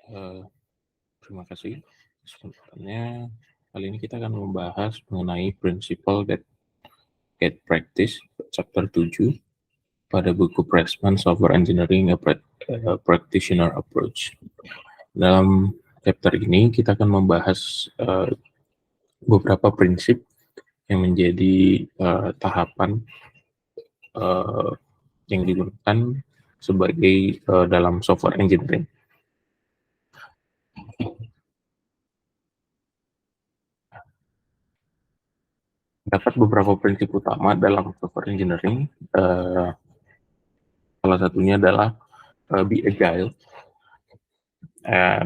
Terima kasih kesempatannya. Kali ini kita akan membahas mengenai Principle That Get Practice, chapter 7, pada buku Pressman Software Engineering, a Practitioner Approach. Dalam chapter ini, kita akan membahas beberapa prinsip yang menjadi tahapan yang digunakan sebagai dalam software engineering. Dapat beberapa prinsip utama dalam software engineering. Salah satunya adalah be agile.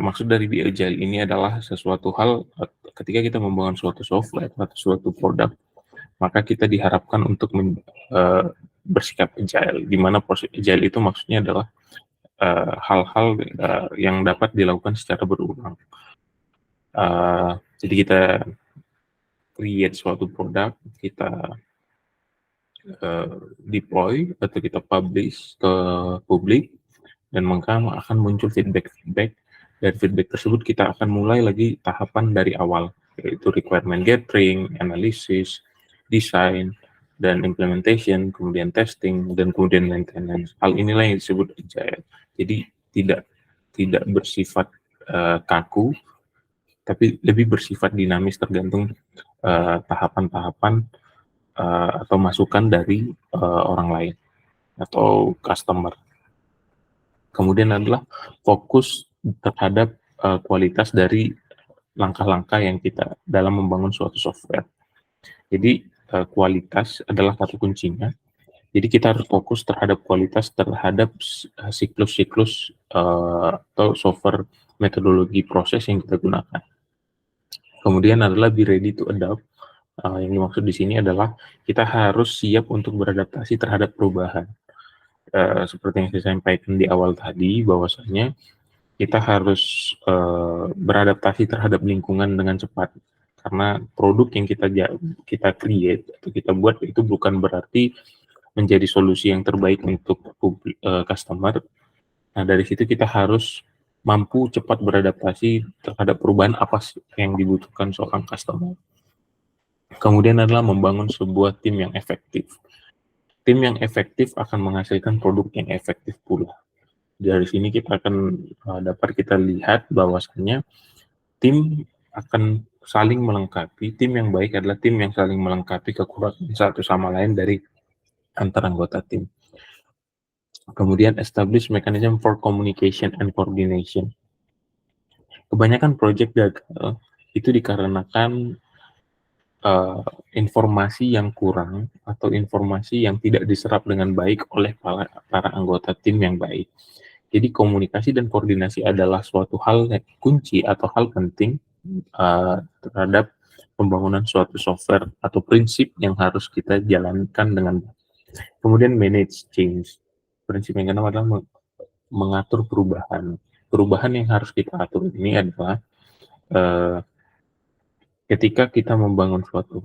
Maksud dari be agile ini adalah sesuatu hal ketika kita membangun suatu software atau suatu produk, maka kita diharapkan untuk bersikap agile. Di mana proses agile itu maksudnya adalah hal-hal yang dapat dilakukan secara berulang. Jadi kita create suatu produk, kita deploy atau kita publish ke publik, dan maka akan muncul feedback. Dari feedback tersebut kita akan mulai lagi tahapan dari awal, yaitu requirement gathering, analysis, design, dan implementation, kemudian testing, dan kemudian maintenance. Hal inilah yang disebut agile. Jadi tidak bersifat kaku, tapi lebih bersifat dinamis tergantung tahapan-tahapan atau masukan dari orang lain atau customer. Kemudian adalah fokus terhadap kualitas dari langkah-langkah yang kita dalam membangun suatu software. Jadi kualitas adalah kata kuncinya. Jadi kita harus fokus terhadap kualitas terhadap siklus-siklus atau software metodologi proses yang kita gunakan. Kemudian adalah be ready to adopt. Yang dimaksud di sini adalah kita harus siap untuk beradaptasi terhadap perubahan. Seperti yang saya sampaikan di awal tadi, bahwasanya kita harus beradaptasi terhadap lingkungan dengan cepat. Karena produk yang kita create atau kita buat itu bukan berarti menjadi solusi yang terbaik untuk customer. Nah, dari situ kita harus mampu cepat beradaptasi terhadap perubahan apa yang dibutuhkan seorang customer. Kemudian adalah membangun sebuah tim yang efektif. Tim yang efektif akan menghasilkan produk yang efektif pula. Dari sini kita akan dapat kita lihat bahwasannya tim akan saling melengkapi. Tim yang baik adalah tim yang saling melengkapi kekurangan satu sama lain dari antar anggota tim. Kemudian establish mechanism for communication and coordination. Kebanyakan project gagal itu dikarenakan informasi yang kurang atau informasi yang tidak diserap dengan baik oleh para anggota tim yang baik. Jadi komunikasi dan koordinasi adalah suatu hal yang kunci atau hal penting terhadap pembangunan suatu software atau prinsip yang harus kita jalankan dengan baik. Kemudian manage change. Prinsip yang kedua adalah mengatur perubahan. Perubahan yang harus kita atur ini adalah ketika kita membangun suatu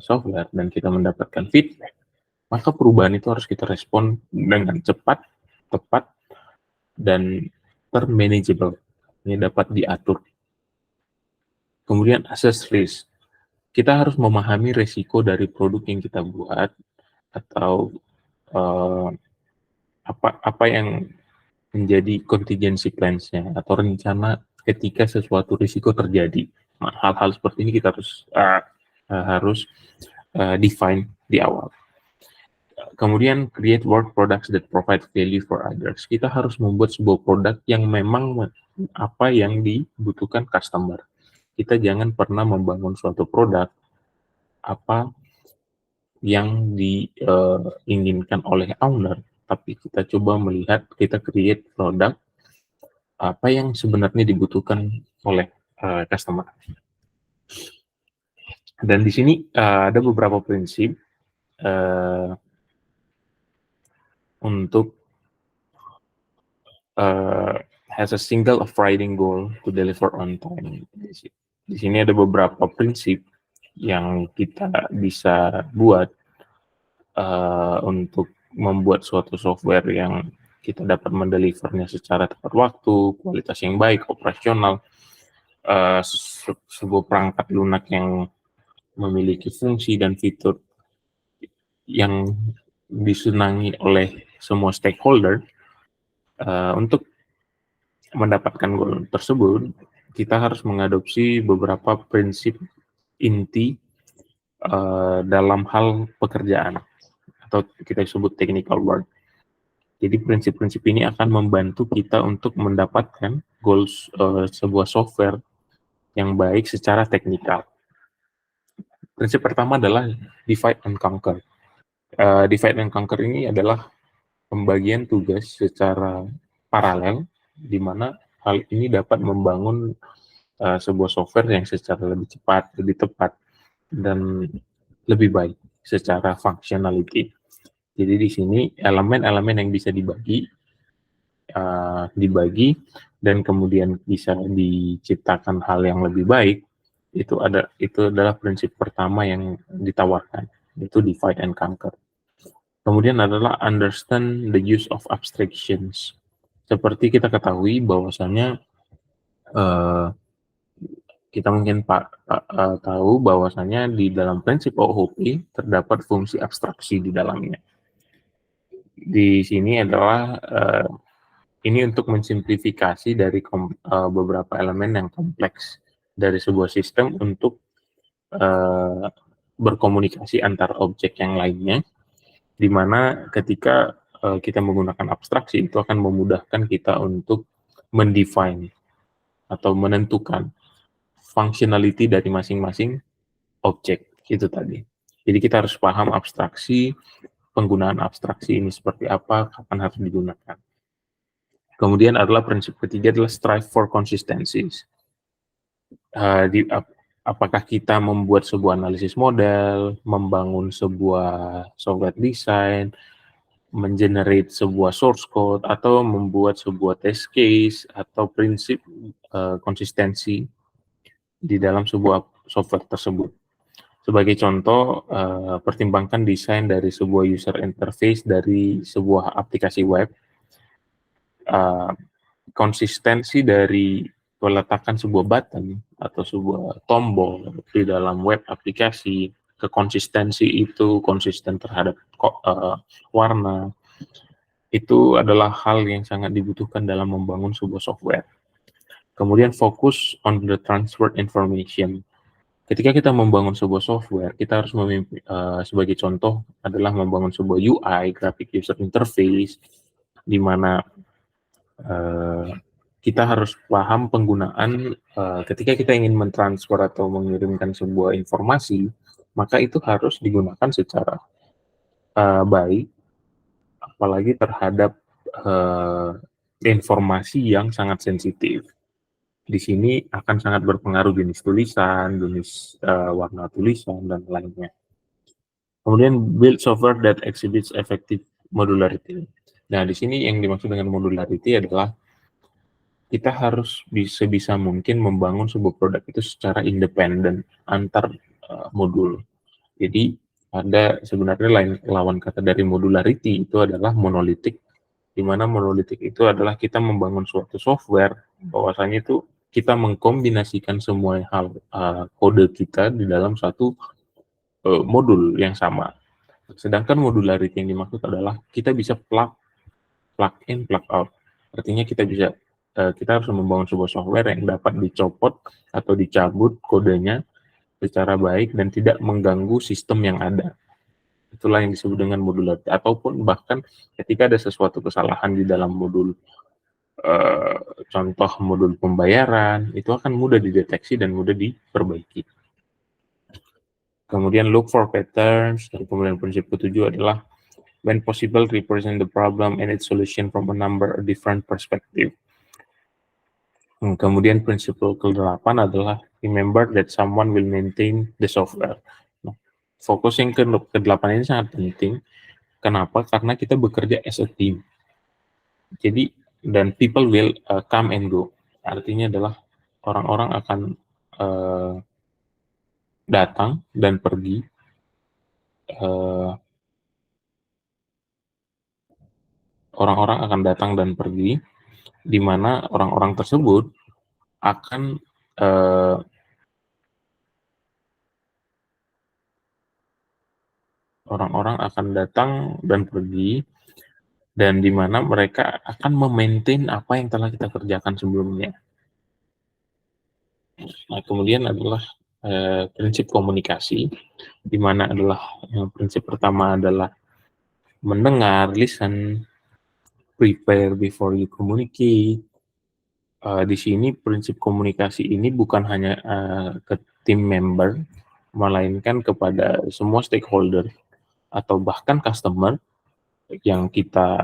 software dan kita mendapatkan feedback, maka perubahan itu harus kita respon dengan cepat, tepat, dan termanageable. Ini dapat diatur. Kemudian assess risk. Kita harus memahami risiko dari produk yang kita buat atau apa yang menjadi contingency plans-nya atau rencana ketika sesuatu risiko terjadi. Hal-hal seperti ini kita harus define di awal. Kemudian create work products that provide value for others. Kita harus membuat sebuah produk yang memang apa yang dibutuhkan customer. Kita jangan pernah membangun suatu produk apa yang diinginkan oleh owner, tapi kita coba melihat, kita create produk apa yang sebenarnya dibutuhkan oleh customer. Dan di sini ada beberapa prinsip untuk has a single overriding goal to deliver on time. Di sini ada beberapa prinsip yang kita bisa buat untuk membuat suatu software yang kita dapat mendelivernya secara tepat waktu, kualitas yang baik, operasional, sebuah perangkat lunak yang memiliki fungsi dan fitur yang disenangi oleh semua stakeholder. Untuk mendapatkan goal tersebut, kita harus mengadopsi beberapa prinsip inti dalam hal pekerjaan atau kita sebut technical work. Jadi prinsip-prinsip ini akan membantu kita untuk mendapatkan goals sebuah software yang baik secara teknikal. Prinsip pertama adalah divide and conquer. Divide and conquer ini adalah pembagian tugas secara paralel, di mana hal ini dapat membangun sebuah software yang secara lebih cepat, lebih tepat, dan lebih baik secara functionality. Jadi di sini elemen-elemen yang bisa dibagi dan kemudian bisa diciptakan hal yang lebih baik, itu adalah prinsip pertama yang ditawarkan, yaitu divide and conquer. Kemudian adalah understand the use of abstractions. Seperti kita ketahui bahwasannya kita mungkin tahu bahwasannya di dalam prinsip OOP terdapat fungsi abstraksi di dalamnya. Di sini adalah ini untuk mensimplifikasi dari beberapa elemen yang kompleks dari sebuah sistem untuk berkomunikasi antar objek yang lainnya, di mana ketika kita menggunakan abstraksi itu akan memudahkan kita untuk mendefine atau menentukan functionality dari masing-masing objek itu tadi. Jadi kita harus paham abstraksi, penggunaan abstraksi ini seperti apa, kapan harus digunakan. Kemudian adalah prinsip ketiga adalah strive for consistencies. Apakah kita membuat sebuah analisis model, membangun sebuah software design, mengenerate sebuah source code, atau membuat sebuah test case, atau prinsip konsistensi di dalam sebuah software tersebut. Sebagai contoh, pertimbangkan desain dari sebuah user interface dari sebuah aplikasi web, konsistensi dari peletakan sebuah button atau sebuah tombol di dalam web aplikasi, kekonsistensi itu konsisten terhadap warna, itu adalah hal yang sangat dibutuhkan dalam membangun sebuah software. Kemudian fokus on the transfer information. Ketika kita membangun sebuah software, kita harus sebagai contoh adalah membangun sebuah UI, graphic user interface, di mana kita harus paham penggunaan ketika kita ingin mentransfer atau mengirimkan sebuah informasi, maka itu harus digunakan secara baik, apalagi terhadap informasi yang sangat sensitif. Di sini akan sangat berpengaruh jenis tulisan, jenis warna tulisan, dan lainnya. Kemudian build software that exhibits effective modularity. Nah, di sini yang dimaksud dengan modularity adalah kita harus sebisa mungkin membangun sebuah produk itu secara independen antar modul. Jadi ada sebenarnya lawan kata dari modularity itu adalah monolitik, di mana monolitik itu adalah kita membangun suatu software, bahwasanya itu kita mengkombinasikan semua hal kode kita di dalam satu modul yang sama. Sedangkan modularity yang dimaksud adalah kita bisa plug in, plug out. Artinya kita harus membangun sebuah software yang dapat dicopot atau dicabut kodenya secara baik dan tidak mengganggu sistem yang ada. Itulah yang disebut dengan modularity. Ataupun bahkan ketika ada sesuatu kesalahan di dalam modul, contoh modul pembayaran, itu akan mudah dideteksi dan mudah diperbaiki. Kemudian look for patterns, dan kemudian prinsip ketujuh adalah when possible represent the problem and its solution from a number of different perspective. Kemudian prinsip ke-8 adalah remember that someone will maintain the software. Nah, fokus yang ke-8 ini sangat penting. Kenapa? Karena kita bekerja as a team. Jadi, dan people will come and go. Artinya adalah orang-orang akan datang dan pergi. orang-orang akan datang dan pergi, di mana orang-orang tersebut akan orang-orang akan datang dan pergi, dan di mana mereka akan memaintain apa yang telah kita kerjakan sebelumnya. Nah, kemudian adalah prinsip komunikasi, di mana adalah prinsip pertama adalah mendengar, listen, prepare before you communicate. Di sini prinsip komunikasi ini bukan hanya ke tim member, melainkan kepada semua stakeholder atau bahkan customer yang kita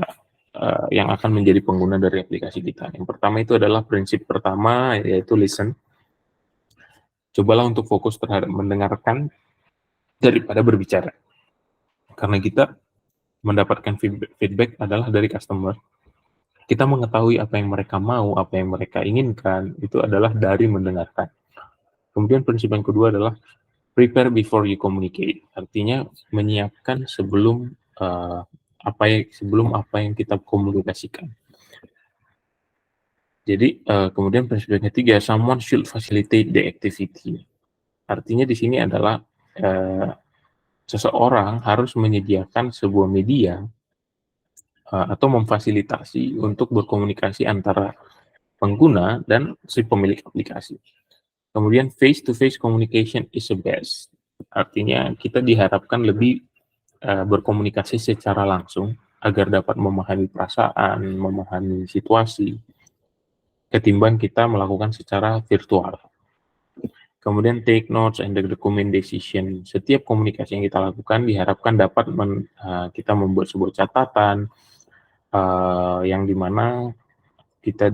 yang akan menjadi pengguna dari aplikasi kita. Yang pertama itu adalah prinsip pertama, yaitu listen. Cobalah untuk fokus terhadap mendengarkan daripada berbicara. Karena kita mendapatkan feedback adalah dari customer. Kita mengetahui apa yang mereka mau, apa yang mereka inginkan, itu adalah dari mendengarkan. Kemudian prinsip yang kedua adalah prepare before you communicate. Artinya menyiapkan sebelum apa yang kita komunikasikan. Jadi kemudian prinsip yang ketiga, someone should facilitate the activity. Artinya di sini adalah seseorang harus menyediakan sebuah media atau memfasilitasi untuk berkomunikasi antara pengguna dan si pemilik aplikasi. Kemudian face-to-face communication is the best. Artinya kita diharapkan lebih berkomunikasi secara langsung agar dapat memahami perasaan, memahami situasi, ketimbang kita melakukan secara virtual. Kemudian take notes and document decision. Setiap komunikasi yang kita lakukan diharapkan dapat kita membuat sebuah catatan yang dimana kita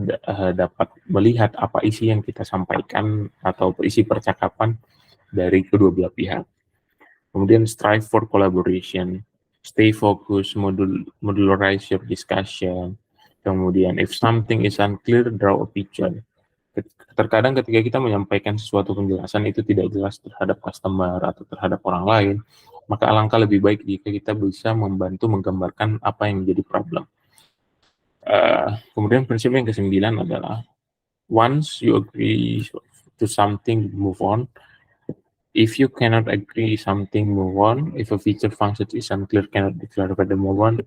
dapat melihat apa isi yang kita sampaikan atau isi percakapan dari kedua belah pihak. Kemudian strive for collaboration, stay focused, modularize your discussion. Kemudian if something is unclear, draw a picture. Terkadang ketika kita menyampaikan sesuatu penjelasan itu tidak jelas terhadap customer atau terhadap orang lain, maka alangkah lebih baik jika kita bisa membantu menggambarkan apa yang menjadi problem. Kemudian prinsip yang ke-9 adalah once you agree to something, move on. If you cannot agree something, move on. If a feature function is unclear, cannot be clarified the moment,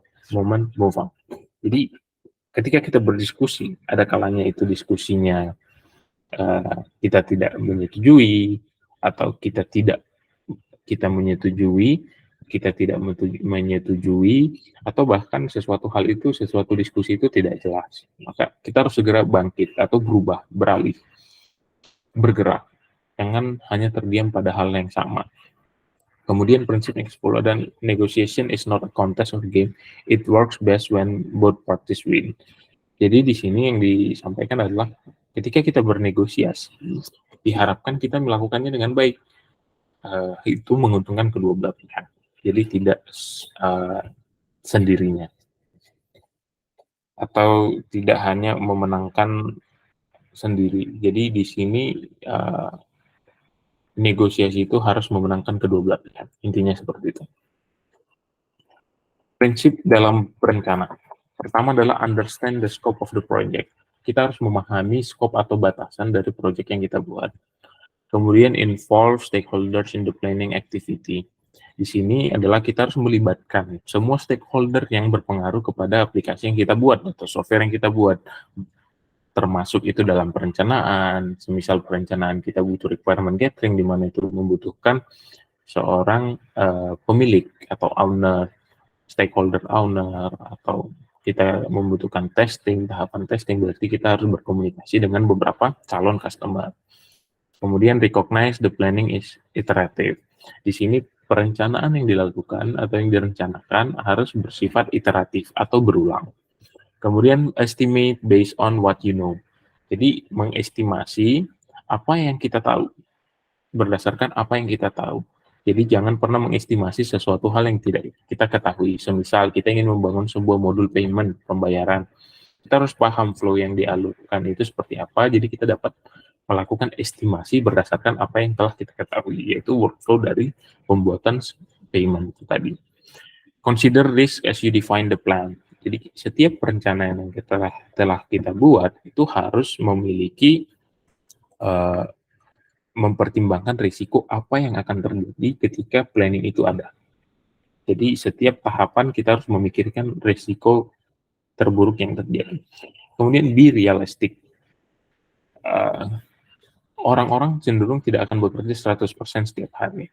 move on. Jadi ketika kita berdiskusi, ada kalanya itu diskusinya kita tidak menyetujui, atau kita menyetujui, atau bahkan sesuatu diskusi itu tidak jelas. Maka kita harus segera bangkit atau beralih, bergerak. Jangan hanya terdiam pada hal yang sama. Kemudian prinsip yang ke-10 dan negotiation is not a contest or game. It works best when both parties win. Jadi di sini yang disampaikan adalah ketika kita bernegosiasi, diharapkan kita melakukannya dengan baik. Itu menguntungkan kedua belah pihak. Jadi tidak sendirinya. Atau tidak hanya memenangkan sendiri. Jadi di sini negosiasi itu harus memenangkan kedua belah pihak. Intinya seperti itu. Prinsip dalam perencanaan. Pertama adalah understand the scope of the project. Kita harus memahami scope atau batasan dari project yang kita buat. Kemudian involve stakeholders in the planning activity. Di sini adalah kita harus melibatkan semua stakeholder yang berpengaruh kepada aplikasi yang kita buat atau software yang kita buat. Termasuk itu dalam perencanaan, semisal perencanaan kita butuh requirement gathering, di mana itu membutuhkan seorang pemilik atau owner, stakeholder owner, atau kita membutuhkan tahapan testing, berarti kita harus berkomunikasi dengan beberapa calon customer. Kemudian recognize the planning is iterative. Di sini perencanaan yang dilakukan atau yang direncanakan harus bersifat iteratif atau berulang. Kemudian estimate based on what you know. Jadi mengestimasi apa yang kita tahu, berdasarkan apa yang kita tahu. Jadi jangan pernah mengestimasi sesuatu hal yang tidak kita ketahui. Semisal kita ingin membangun sebuah modul payment, pembayaran. Kita harus paham flow yang dialurkan itu seperti apa, jadi kita dapat melakukan estimasi berdasarkan apa yang telah kita ketahui, yaitu workflow dari pembuatan payment itu tadi. Consider risk as you define the plan. Jadi setiap perencanaan yang telah kita buat itu harus memiliki mempertimbangkan risiko apa yang akan terjadi ketika planning itu ada. Jadi setiap tahapan kita harus memikirkan risiko terburuk yang terjadi. Kemudian be realistic. Orang-orang cenderung tidak akan bekerja 100% setiap hari.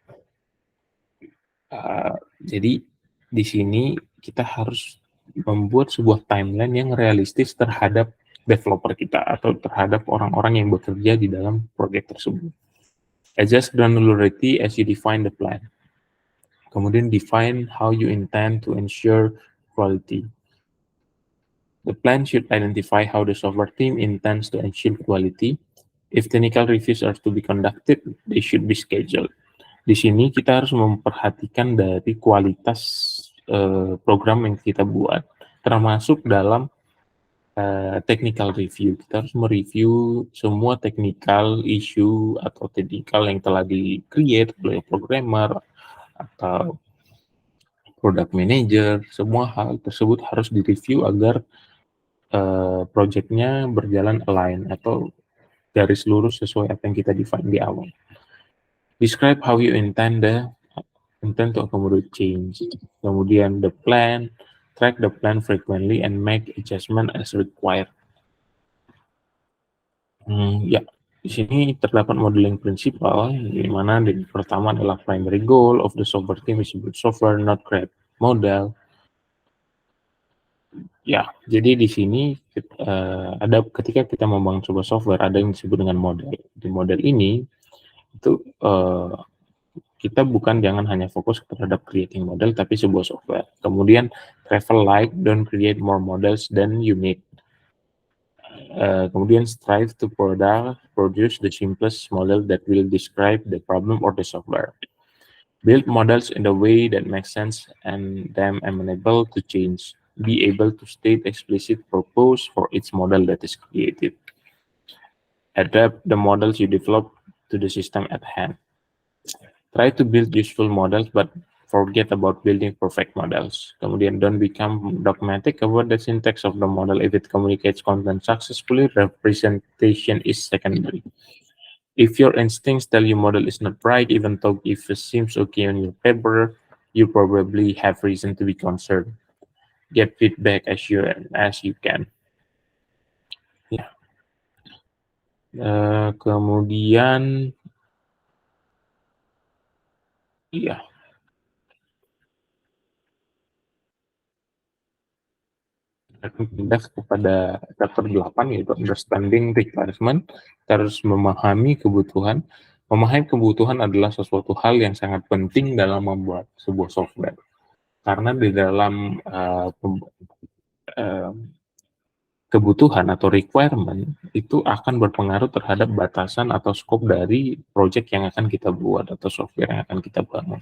Jadi di sini kita harus membuat sebuah timeline yang realistis terhadap developer kita atau terhadap orang-orang yang bekerja di dalam proyek tersebut. Adjust granularity as you define the plan. Kemudian define how you intend to ensure quality. The plan should identify how the software team intends to ensure quality. If technical reviews are to be conducted, they should be scheduled. Di sini kita harus memperhatikan dari kualitas program yang kita buat, termasuk dalam technical review. Kita harus mereview semua technical issue atau technical yang telah di-create oleh programmer atau product manager. Semua hal tersebut harus direview agar project-nya berjalan align atau garis lurus sesuai apa yang kita define di awal. Describe how you intend to accommodate change. Kemudian the plan, track the plan frequently and make adjustment as required. Ya, di sini terdapat modeling prinsipal, di mana pertama adalah primary goal of the software team is to build software, not create model. Ya, jadi di sini ada ketika kita membangun sebuah software, ada yang disebut dengan model. Di model ini itu kita jangan hanya fokus terhadap creating model, tapi sebuah software. Kemudian travel light, don't create more models than you need. Kemudian strive to produce the simplest model that will describe the problem or the software. Build models in a way that makes sense and them amenable to change. Be able to state explicit purpose for each model that is created. Adapt the models you develop to the system at hand. Try to build useful models, but forget about building perfect models. Kemudian don't become dogmatic about the syntax of the model. If it communicates content successfully, representation is secondary. If your instincts tell you model is not right, even though if it seems okay on your paper, you probably have reason to be concerned. Get feedback as you can. Ya. Kemudian, iya. Pindah kepada chapter 8, yaitu understanding requirement. Kita harus memahami kebutuhan. Memahami kebutuhan adalah sesuatu hal yang sangat penting dalam membuat sebuah software. Karena di dalam kebutuhan atau requirement itu akan berpengaruh terhadap batasan atau scope dari project yang akan kita buat atau software yang akan kita bangun.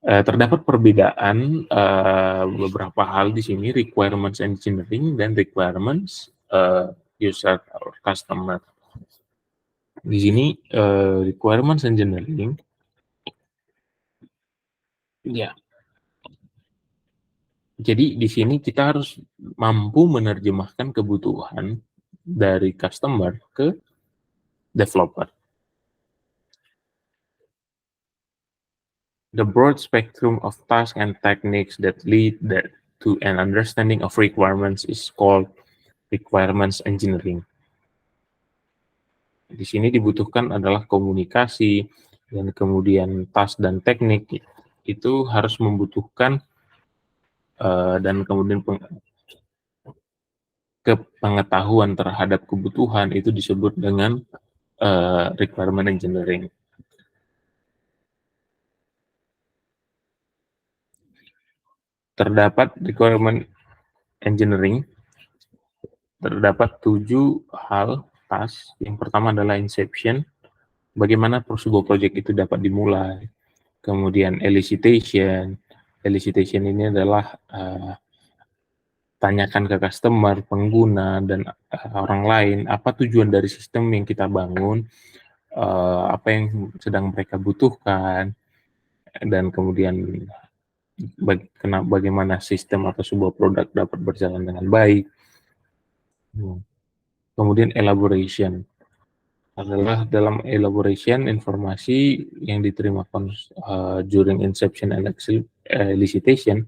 Terdapat perbedaan beberapa hal di sini, requirements engineering dan requirements user or customer. Di sini requirements engineering, ya. Jadi di sini kita harus mampu menerjemahkan kebutuhan dari customer ke developer. The broad spectrum of tasks and techniques that lead to an understanding of requirements is called requirements engineering. Di sini dibutuhkan adalah komunikasi, dan kemudian task dan teknik itu harus membutuhkan dan kemudian pengetahuan terhadap kebutuhan itu disebut dengan requirement engineering. Terdapat requirement engineering, terdapat 7 hal task. Yang pertama adalah inception, bagaimana sebuah project itu dapat dimulai. Kemudian elicitation ini adalah tanyakan ke customer, pengguna, dan orang lain, apa tujuan dari sistem yang kita bangun, apa yang sedang mereka butuhkan, dan kemudian bagaimana sistem atau sebuah produk dapat berjalan dengan baik. Kemudian elaboration adalah dalam elaboration informasi yang diterima during inception and elicitation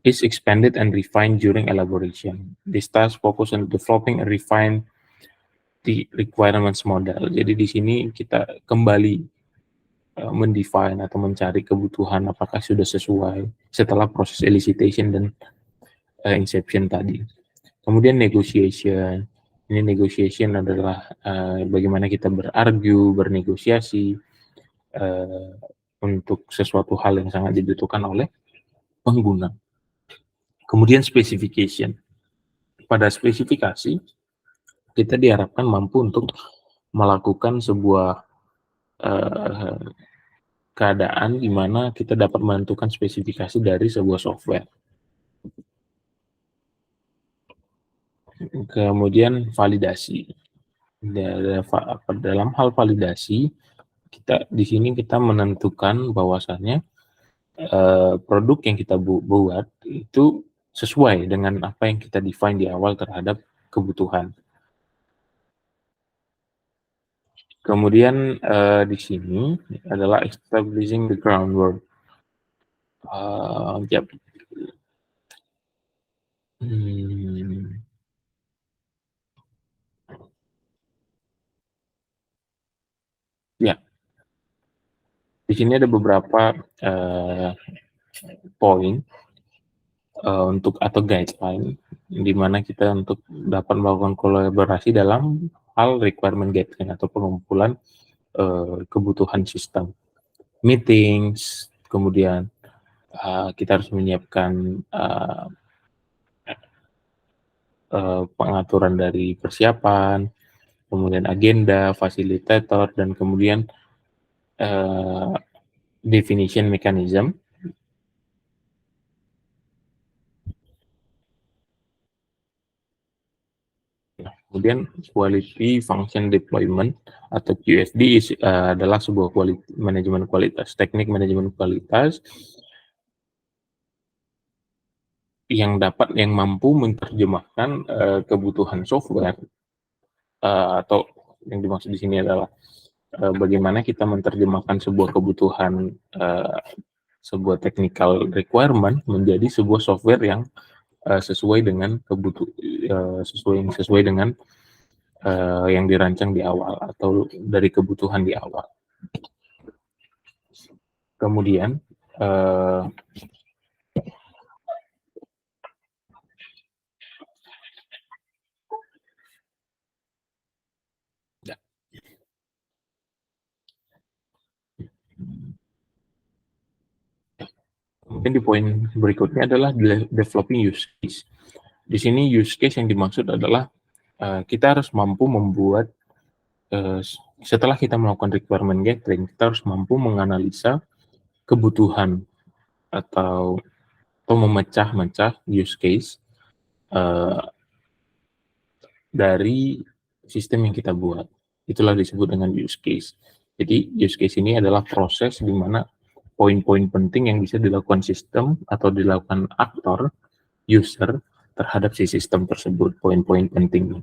is expanded and refined during elaboration. This task focus on developing and refine the requirements model. Jadi di sini kita kembali mendefine atau mencari kebutuhan apakah sudah sesuai setelah proses elicitation dan inception tadi. Kemudian negotiation. Ini negotiation adalah bagaimana kita berargu, bernegosiasi untuk sesuatu hal yang sangat dibutuhkan oleh pengguna. Kemudian specification. Pada spesifikasi, kita diharapkan mampu untuk melakukan sebuah keadaan di mana kita dapat menentukan spesifikasi dari sebuah software. Kemudian validasi. Dalam hal validasi, di sini kita menentukan bahwasannya produk yang kita buat itu sesuai dengan apa yang kita define di awal terhadap kebutuhan. Kemudian di sini adalah establishing the groundwork. Yep. Ya, di sini ada beberapa poin untuk atau guideline di mana kita untuk dapat melakukan kolaborasi dalam hal requirement gathering atau pengumpulan kebutuhan sistem. Meetings, kemudian kita harus menyiapkan pengaturan dari persiapan, kemudian agenda, fasilitator, dan kemudian definition mechanism. Kemudian quality function deployment atau QFD adalah sebuah manajemen kualitas, teknik manajemen kualitas yang mampu menerjemahkan kebutuhan software atau yang dimaksud di sini adalah bagaimana kita menerjemahkan sebuah kebutuhan sebuah technical requirement menjadi sebuah software yang sesuai dengan sesuai dengan yang dirancang di awal atau dari kebutuhan di awal. Kemudian mungkin di poin berikutnya adalah developing use case. Di sini use case yang dimaksud adalah kita harus mampu membuat setelah kita melakukan requirement gathering, kita harus mampu menganalisa kebutuhan atau memecah-mecah use case dari sistem yang kita buat. Itulah disebut dengan use case. Jadi use case ini adalah proses di mana poin-poin penting yang bisa dilakukan sistem atau dilakukan aktor, user, terhadap si sistem tersebut, poin-poin penting.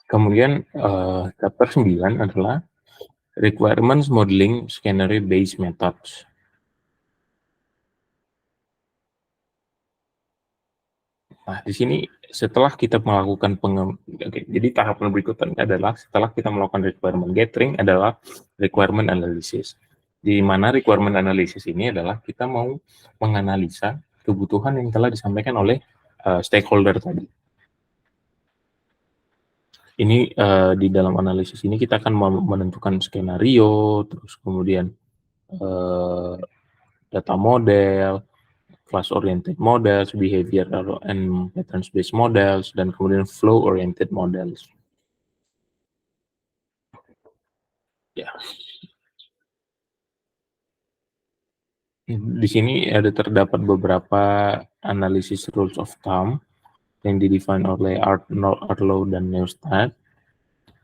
Kemudian chapter 9 adalah requirements modeling scenario based methods. Nah, di sini setelah kita melakukan jadi tahapan berikutnya adalah setelah kita melakukan requirement gathering adalah requirement analysis. Di mana requirement analysis ini adalah kita mau menganalisa kebutuhan yang telah disampaikan oleh stakeholder tadi. Ini di dalam analisis ini kita akan menentukan skenario, terus kemudian data model, class-oriented models, behavioral and patterns-based models, dan kemudian flow-oriented models. Ya. Di sini ada terdapat beberapa analisis rules of thumb yang di-define oleh Arlo dan Neustadt,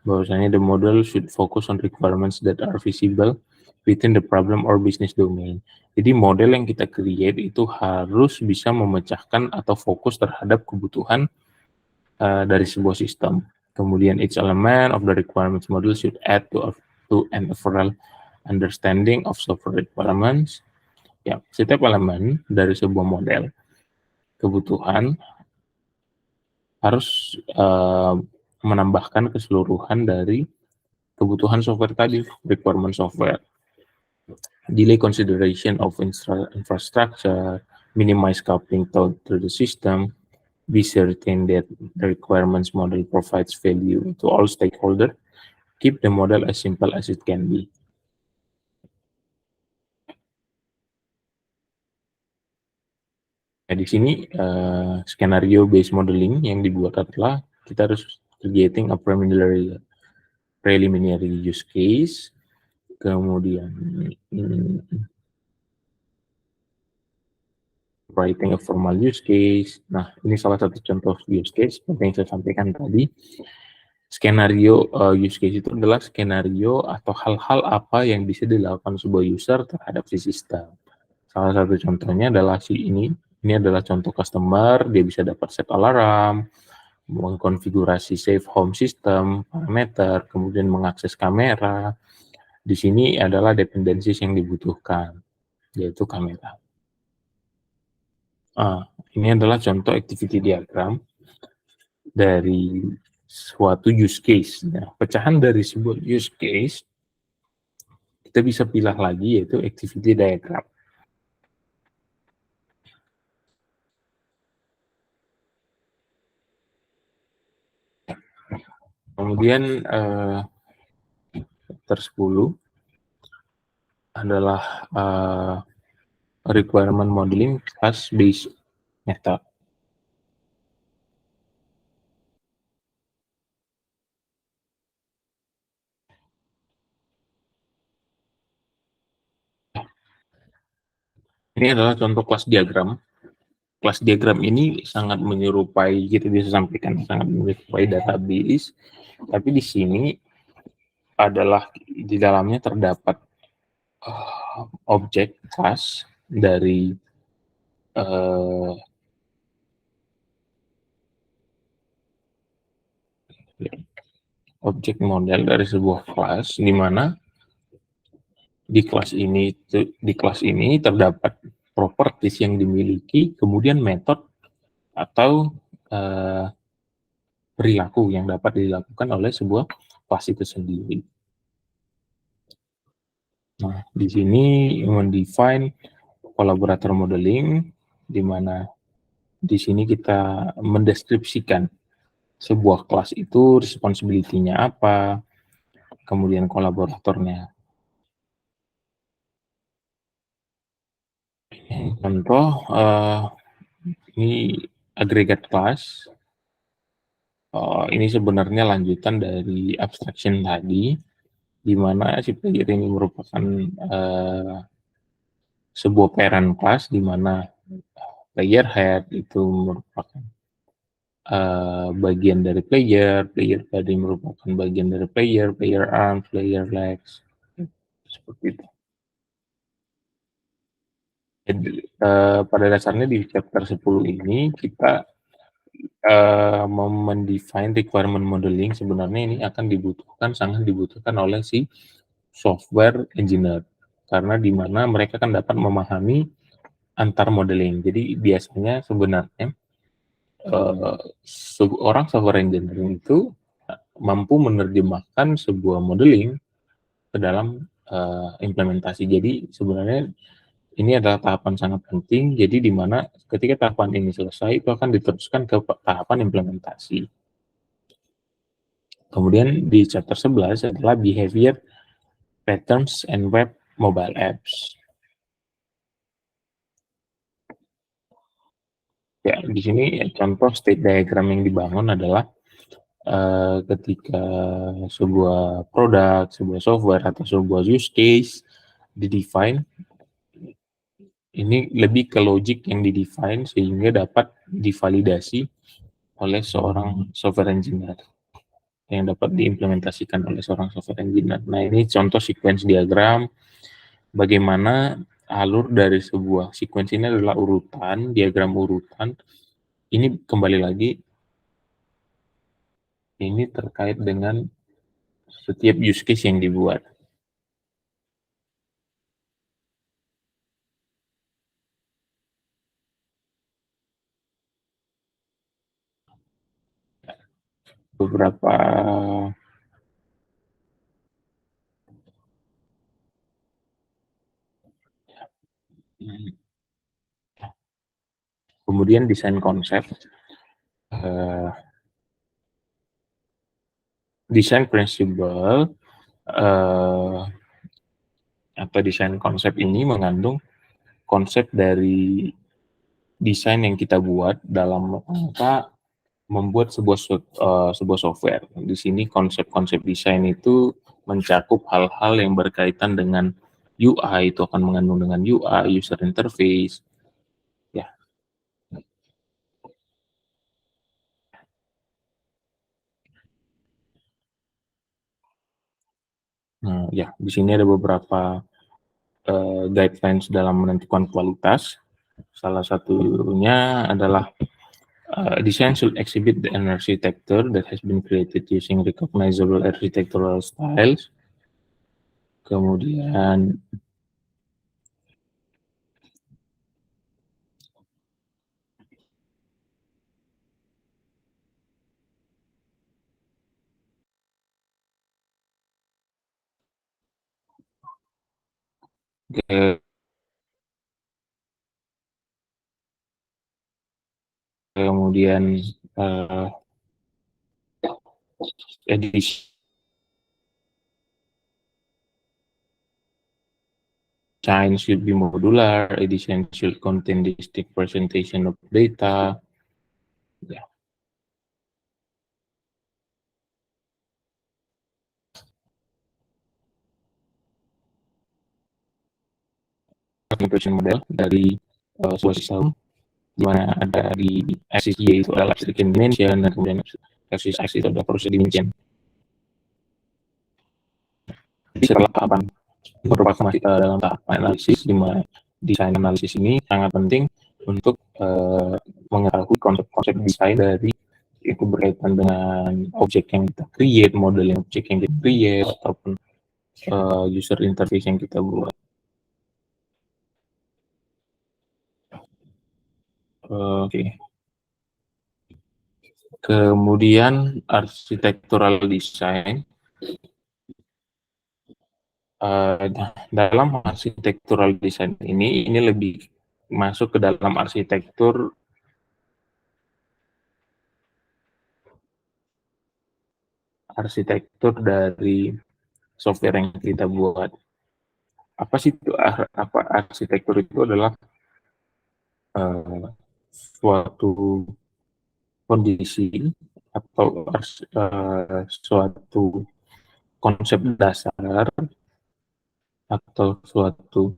bahwasanya the model should focus on requirements that are visible within the problem or business domain. Jadi model yang kita create itu harus bisa memecahkan atau fokus terhadap kebutuhan dari sebuah sistem. Kemudian each element of the requirements model should add to an overall understanding of software requirements. Ya, setiap elemen dari sebuah model kebutuhan harus menambahkan keseluruhan dari kebutuhan software tadi, requirement software. Delay consideration of infrastructure, minimize coupling through the system, be certain that the requirements model provides value to all stakeholders, keep the model as simple as it can be. Nah, di sini skenario based modeling yang dibuat adalah kita harus creating a preliminary use case, kemudian writing a formal use case. Nah, ini salah satu contoh use case seperti yang saya sampaikan tadi. Skenario use case itu adalah skenario atau hal-hal apa yang bisa dilakukan sebuah user terhadap si sistem. Salah satu contohnya adalah ini adalah contoh customer, dia bisa dapat set alarm, mengkonfigurasi save home system, parameter, kemudian mengakses kamera. Di sini adalah dependencies yang dibutuhkan, yaitu kamera. Ini adalah contoh activity diagram dari suatu use case. Nah, pecahan dari sebuah use case, kita bisa pilih lagi yaitu activity diagram. Kemudian chapter 10 adalah requirement modeling class based method. Ini adalah contoh kelas diagram. Kelas diagram ini sangat menyerupai, kita bisa sampaikan sangat menyerupai database, tapi di sini adalah di dalamnya terdapat objek kelas dari objek model dari sebuah kelas, di mana di kelas ini terdapat properties yang dimiliki, kemudian metode atau perilaku yang dapat dilakukan oleh sebuah kelas itu sendiri. Nah, di sini mendefine collaborator modeling, di mana di sini kita mendeskripsikan sebuah kelas itu responsibility-nya apa, kemudian kolaboratornya. Contoh, ini agregat kelas. Ini sebenarnya lanjutan dari abstraction tadi, di mana si player ini merupakan sebuah parent class, di mana player head itu merupakan bagian dari player body merupakan bagian dari player arms, player legs, seperti itu. Jadi, pada dasarnya di chapter 10 ini kita mendefine requirement modeling, sebenarnya ini sangat dibutuhkan oleh si software engineer, karena di mana mereka kan dapat memahami antar modeling. Jadi biasanya sebenarnya orang software engineering itu mampu menerjemahkan sebuah modeling ke dalam implementasi. Jadi sebenarnya ini adalah tahapan sangat penting. Jadi di mana ketika tahapan ini selesai, itu akan diteruskan ke tahapan implementasi. Kemudian di chapter 11 adalah behavior patterns and web mobile apps. Ya, di sini contoh state diagram yang dibangun adalah ketika sebuah produk, sebuah software, atau sebuah use case didefine, Ini lebih ke logic yang di-define sehingga dapat divalidasi oleh seorang software engineer, yang dapat diimplementasikan oleh seorang software engineer. Nah, ini contoh sequence diagram, bagaimana alur dari sebuah sequence ini adalah urutan, diagram urutan. Ini kembali lagi, ini terkait dengan setiap use case yang dibuat. Beberapa kemudian desain konsep, desain principle atau desain konsep ini mengandung konsep dari desain yang kita buat dalam rangka membuat sebuah software. Di sini konsep-konsep desain itu mencakup hal-hal yang berkaitan dengan UI, itu akan mengandung dengan UI, user interface, ya. Nah, ya, di sini ada beberapa guidelines dalam menentukan kualitas. Salah satunya adalah design should exhibit an architecture that has been created using recognizable architectural styles. Kemudian ke- kemudian uh, design should be modular, edition should contain distinct presentation of data. Ya, implementation model dari sebuah sistem di mana ada di axis Y itu adalah application dimension, dan kemudian axis X itu adalah process dimension. Jadi setelah tahapan beberapa masih dalam tahap analisis, di mana desain analisis ini sangat penting untuk mengetahui konsep-konsep desain dari itu berkaitan dengan objek yang kita create, model yang objek yang kita create, ataupun user interface yang kita buat. Oke. Kemudian architectural design. Dalam architectural design ini lebih masuk ke dalam arsitektur dari software yang kita buat. Apa sih itu? Apa arsitektur itu adalah suatu kondisi atau suatu konsep dasar atau suatu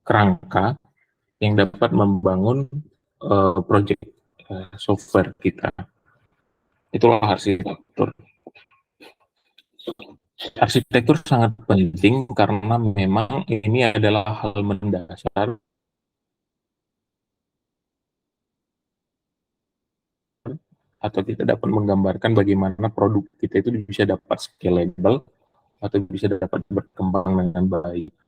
kerangka yang dapat membangun proyek software kita. Itulah arsitektur. Arsitektur sangat penting karena memang ini adalah hal mendasar atau kita dapat menggambarkan bagaimana produk kita itu bisa dapat scalable atau bisa dapat berkembang dengan baik.